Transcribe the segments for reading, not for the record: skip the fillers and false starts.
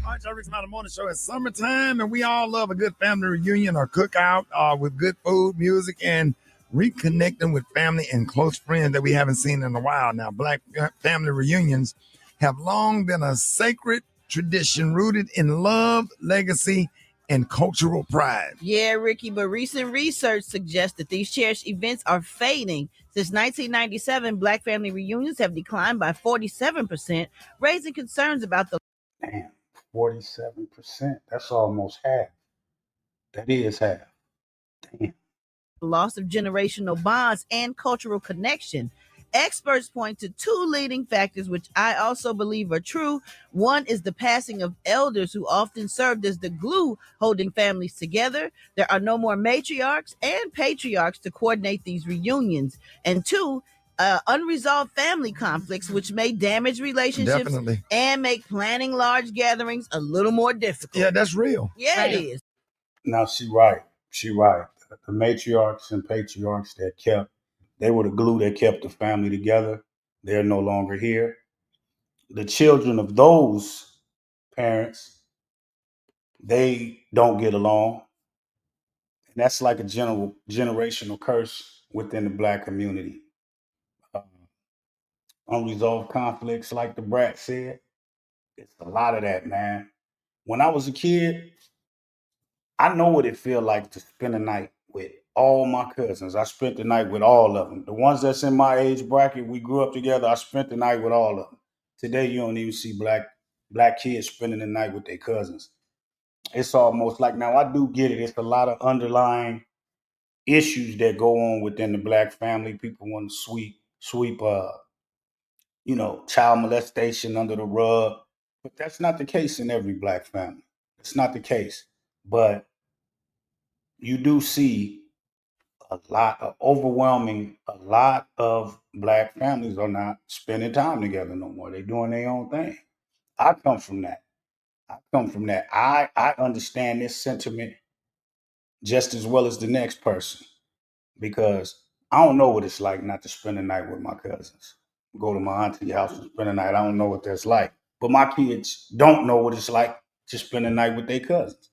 All right, y'all, Rickey Smiley Morning Show. It's summertime, and we all love a good family reunion or cookout with good food, music, and reconnecting with family and close friends that we haven't seen in a while. Now, Black family reunions have long been a sacred tradition rooted in love, legacy, and cultural pride. Yeah, Ricky, but recent research suggests that these cherished events are fading. Since 1997, Black family reunions have declined by 47%, raising concerns about the Damn, 47%. That's almost half. That is half. Damn. loss of generational bonds and cultural connection. Experts point to two leading factors, which I also believe are true. One is the passing of elders who often served as the glue holding families together. There are no more matriarchs and patriarchs to coordinate these reunions. And two, unresolved family conflicts, which may damage relationships Definitely. and make planning large gatherings a little more difficult. Yeah, that's real. Yeah, Right. it is. Now she right. She right. The matriarchs and patriarchs they were the glue that kept the family together. They're no longer here. The children of those parents, they don't get along. And that's like a generational curse within the Black community. Uh, Unresolved conflicts, like the brat said, it's a lot of that, man. When I was a kid, I know what it feel like to spend a night with all my cousins. I spent the night with all of them. The ones that's in my age bracket, we grew up together. I spent the night with all of them. Today, you don't even see black kids spending the night with their cousins. It's almost like, now I do get it. It's a lot of underlying issues that go on within the Black family. People want to sweep child molestation under the rug, but that's not the case in every Black family. It's not the case. But you do see a lot of Black families are not spending time together no more. They're doing their own thing. I come from that. I understand this sentiment just as well as the next person, because I don't know what it's like not to spend the night with my cousins. Go to my auntie's house and spend the night. I don't know what that's like. But my kids don't know what it's like to spend the night with their cousins.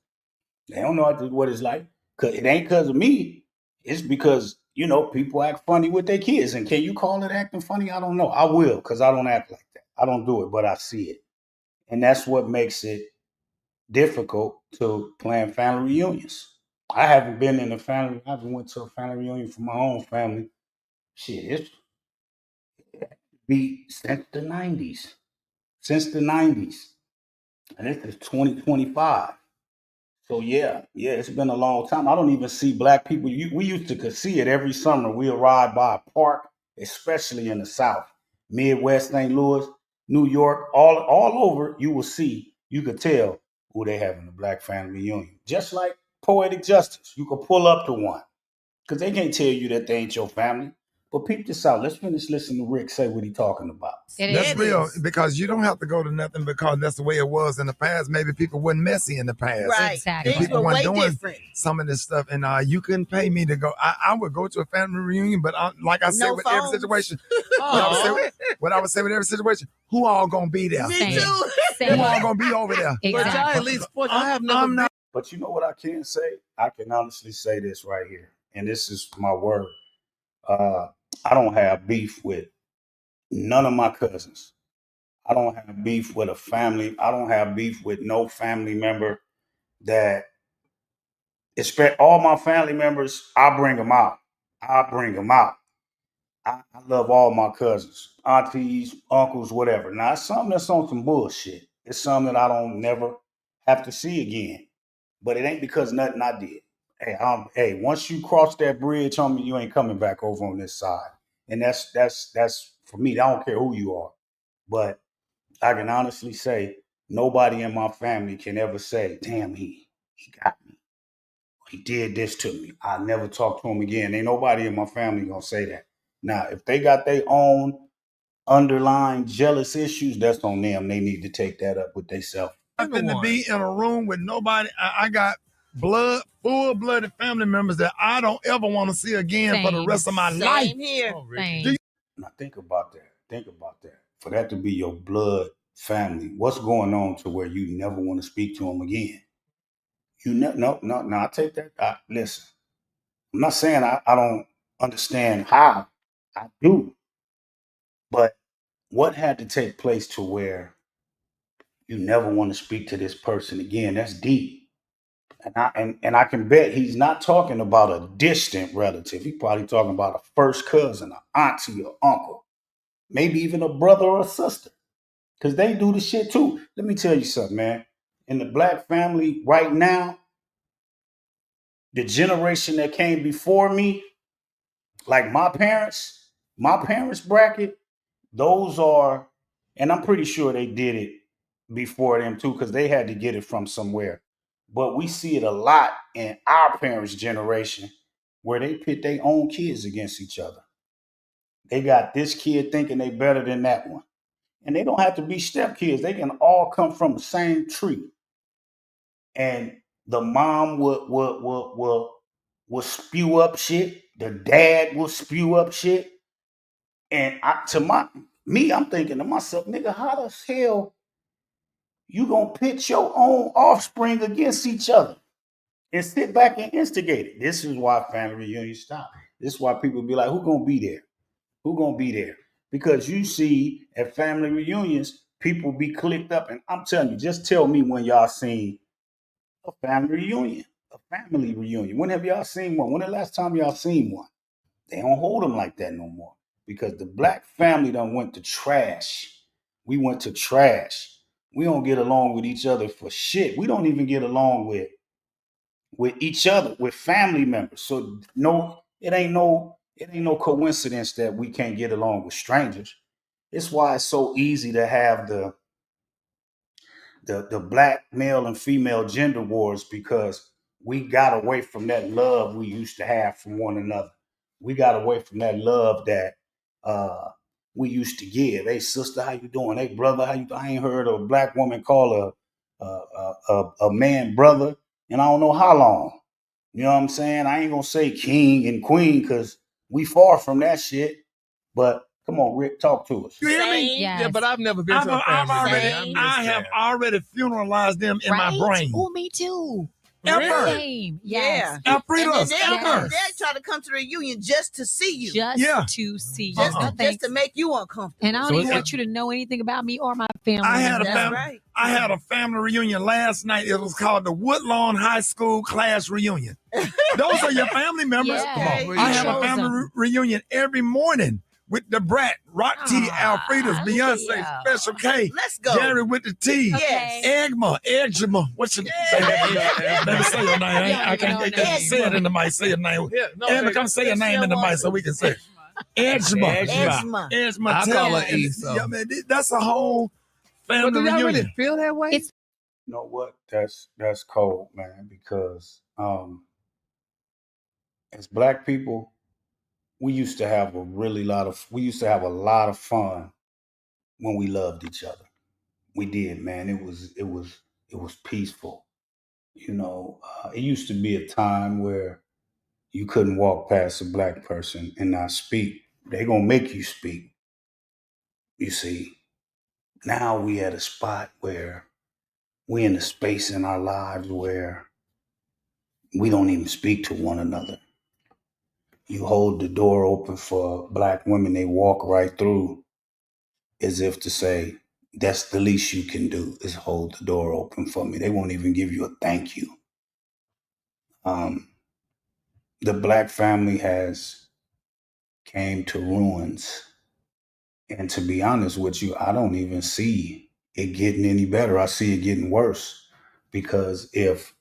They don't know what it's like. Cause it ain't because of me. It's because, people act funny with their kids. And can you call it acting funny? I don't know. I will, because I don't act like that. I don't do it, but I see it. And that's what makes it difficult to plan family reunions. I haven't I haven't went to a family reunion for my own family. Shit, it's be since the 90s. Since the 90s. And this is 2025. So yeah, it's been a long time. I don't even see Black people. We used to could see it every summer. We'll ride by a park, especially in the South, Midwest, St. Louis, New York, all over. You could tell who they having a Black family reunion. Just like Poetic Justice, you could pull up to one because they can't tell you that they ain't your family. But peep this out. Let's finish listening to Rick say what he talking about. That's real, because you don't have to go to nothing, because that's the way it was in the past. Maybe people weren't messy in the past. Right. Exactly. Things People were weren't way doing different. some of this stuff, and you couldn't pay me to go. I would go to a family reunion, but like I said, No with every phones. situation, what I would say with every situation, who all gonna be there? Me Same. too. Same. Who all gonna be over there? But y'all Exactly. at least I have never I'm been. not. But you know what I can say? I can honestly say this right here, and this is my word. I don't have beef with none of my cousins. I don't have beef with a family. I don't have beef with no family member that expect all my family members. I bring them out. I love all my cousins, aunties, uncles, whatever. Now, it's something that's on some bullshit. It's something that I don't never have to see again. But it ain't because nothing I did. Hey, once you cross that bridge, homie, you ain't coming back over on this side. And that's for me. I don't care who you are. But I can honestly say nobody in my family can ever say, damn, he got me. He did this to me. I never talk to him again. Ain't nobody in my family gonna say that. Now, if they got their own underlying jealous issues, that's on them. They need to take that up with themselves. Nothing to be in a room with nobody. I got full-blooded family members that I don't ever want to see again for the Same. rest of my life. Same here. Same. Now think about that. For that to be your blood family? What's going on to where you never want to speak to them again? No. I take that. Listen, I'm not saying I don't understand how. I do, but what had to take place to where you never want to speak to this person again? That's deep. And I can bet he's not talking about a distant relative. He's probably talking about a first cousin, an auntie or uncle, maybe even a brother or a sister. Because they do the shit too. Let me tell you something, man. In the black family right now, the generation that came before me, like my parents bracket, those are, and I'm pretty sure they did it before them too, because they had to get it from somewhere. But we see it a lot in our parents' generation where they pit their own kids against each other. They got this kid thinking they better than that one. And they don't have to be step kids. They can all come from the same tree. And the mom will spew up shit. The dad will spew up shit. And I'm thinking to myself, nigga, how the hell you gonna pit your own offspring against each other and sit back and instigate it? This is why family reunions stop. This is why people be like, who gonna be there? Who gonna be there? Because you see at family reunions, people be clicked up, and I'm telling you, just tell me when y'all seen a family reunion. A family reunion. When have y'all seen one? When the last time y'all seen one? They don't hold them like that no more because the black family done went to trash. We went to trash. We don't get along with each other for shit. We don't even get along with each other, with family members. So no, it ain't no coincidence that we can't get along with strangers. It's why it's so easy to have the black male and female gender wars because we got away from that love we used to have from one another. We got away from that love that uh, we used to give. Hey sister, how you doing? Hey brother, how you doing? I ain't heard a black woman call a man brother and I don't know how long. You know what I'm saying? I ain't gonna say king and queen because we far from that shit. But come on, Rick, talk to us. You hear me? Same. Yes. Yeah, but I've never been I've, to a I've family already, reunion. Same. I I missed have that. already funeralized them in my Right? brain. Oh, me too. Ever. Same. Yeah. Yes. Alfreda, And then ever. they'll try to come to the reunion just to see you. Just Yeah. to see you. Just, No just thanks. to make you uncomfortable. And I don't So even it's- want you to know anything about me or my family. I had a That's family. right. I had a family reunion last night. It was called the Woodlawn High School class reunion. Those are your family members. Yeah. Come on, Okay. please. I have a chose family them. reunion every morning with the brat, Rock T, Alfreda's, Beyonce, yeah. Special K, Let's go. Jerry with the T, Yes. Eczema. What's your Baby, say your name. I can't say it in the mic. Say your name. Yeah, no, Eczema, come say your name in the mic so we can say it. Eczema. Eczema. Eczema. I tell call me. her E, so. Yeah, man, that's a whole But family do y'all reunion. really feel that way? It's- You know what? That's cold, man, because as black people, we used to have a lot of fun when we loved each other. We did, man. It was peaceful. It used to be a time where you couldn't walk past a black person and not speak. They gonna make you speak. You see, now we at a spot where we in a space in our lives where we don't even speak to one another. You hold the door open for black women, they walk right through as if to say, that's the least you can do is hold the door open for me. They won't even give you a thank you. Um, the black family has came to ruins. And to be honest with you, I don't even see it getting any better. I see it getting worse. Because if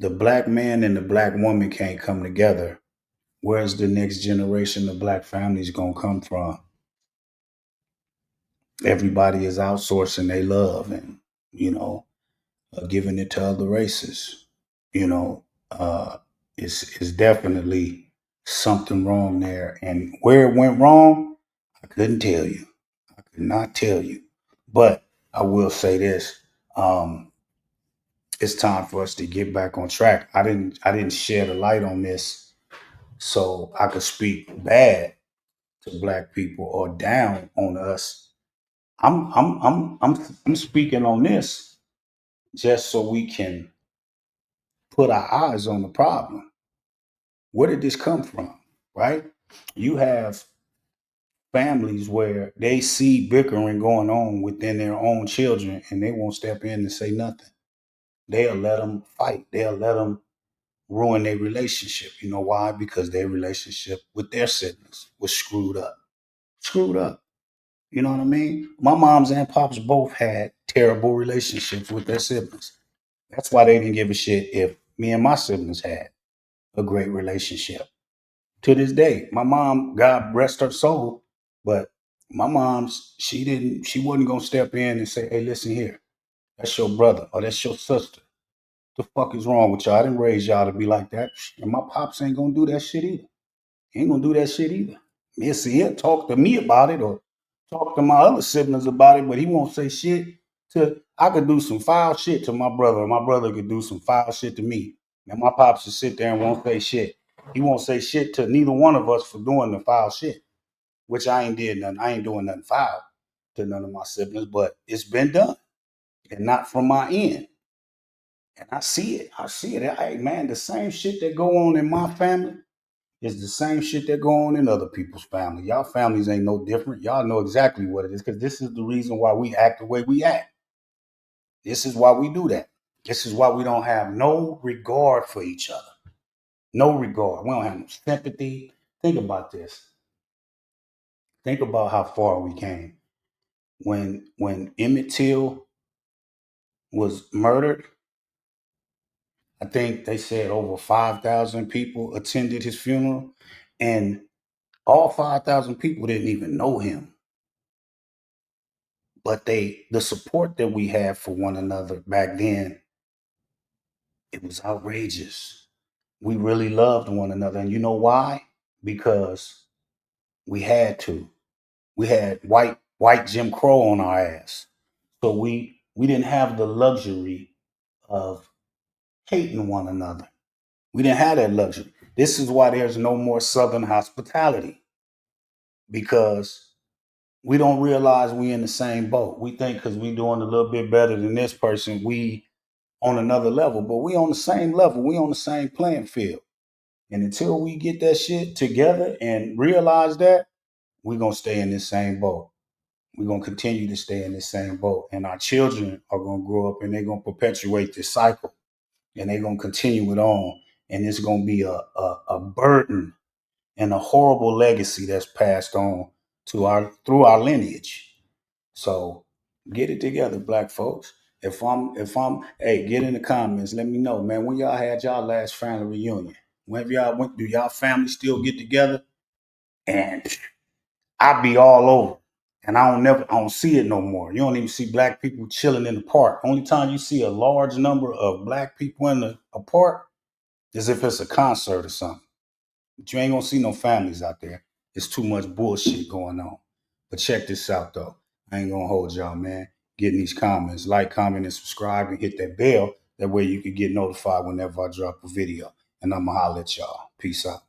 the black man and the black woman can't come together, where's the next generation of black families gonna come from? Everybody is outsourcing their love and, giving it to other races. You know, it's definitely something wrong there. And where it went wrong, I couldn't tell you. I could not tell you. But I will say this. It's time for us to get back on track. I didn't shed a light on this so I could speak bad to black people or down on us. I'm speaking on this just so we can put our eyes on the problem. Where did this come from? Right? You have families where they see bickering going on within their own children and they won't step in and say nothing. They'll let them fight. They'll let them ruin their relationship. You know why? Because their relationship with their siblings was screwed up. Screwed up. You know what I mean? My moms and pops both had terrible relationships with their siblings. That's why they didn't give a shit if me and my siblings had a great relationship. To this day, my mom, God rest her soul, but my mom's, she wasn't gonna step in and say, hey, listen here, that's your brother or that's your sister. The fuck is wrong with y'all? I didn't raise y'all to be like that. And my pops ain't gonna do that shit either. He ain't gonna do that shit either. He'll talk to me about it or talk to my other siblings about it, but he won't say shit to, I could do some foul shit to my brother, or my brother could do some foul shit to me. And my pops will sit there and won't say shit. He won't say shit to neither one of us for doing the foul shit, which I ain't did nothing. I ain't doing nothing foul to none of my siblings, but it's been done and not from my end. And I see it. I see it. Hey, man, the same shit that go on in my family is the same shit that go on in other people's family. Y'all families ain't no different. Y'all know exactly what it is because this is the reason why we act the way we act. This is why we do that. This is why we don't have no regard for each other. No regard. We don't have no sympathy. Think about this. Think about how far we came. When Emmett Till was murdered, I think they said over 5,000 people attended his funeral, and all 5,000 people didn't even know him. But the support that we had for one another back then, it was outrageous. We really loved one another. And you know why? Because we had to. We had white Jim Crow on our ass. So we didn't have the luxury of hating one another. We didn't have that luxury. This is why there's no more Southern hospitality, because we don't realize we in the same boat. We think because we doing a little bit better than this person, we on another level, but we on the same level. We on the same playing field. And until we get that shit together and realize that, we're going to stay in this same boat. We're going to continue to stay in this same boat. And our children are going to grow up and they're going to perpetuate this cycle. And they're going to continue it on. And it's going to be a burden and a horrible legacy that's passed on to through our lineage. So get it together, black folks. Hey, get in the comments. Let me know, man. When y'all had y'all last family reunion? Whenever y'all went, do y'all family still get together? And I be all over. And I don't see it no more. You don't even see black people chilling in the park. Only time you see a large number of black people in a park is if it's a concert or something. But you ain't gonna see no families out there. It's too much bullshit going on. But check this out though. I ain't gonna hold y'all, man. Get in these comments, like, comment, and subscribe, and hit that bell. That way you can get notified whenever I drop a video. And I'ma holler at y'all. Peace out.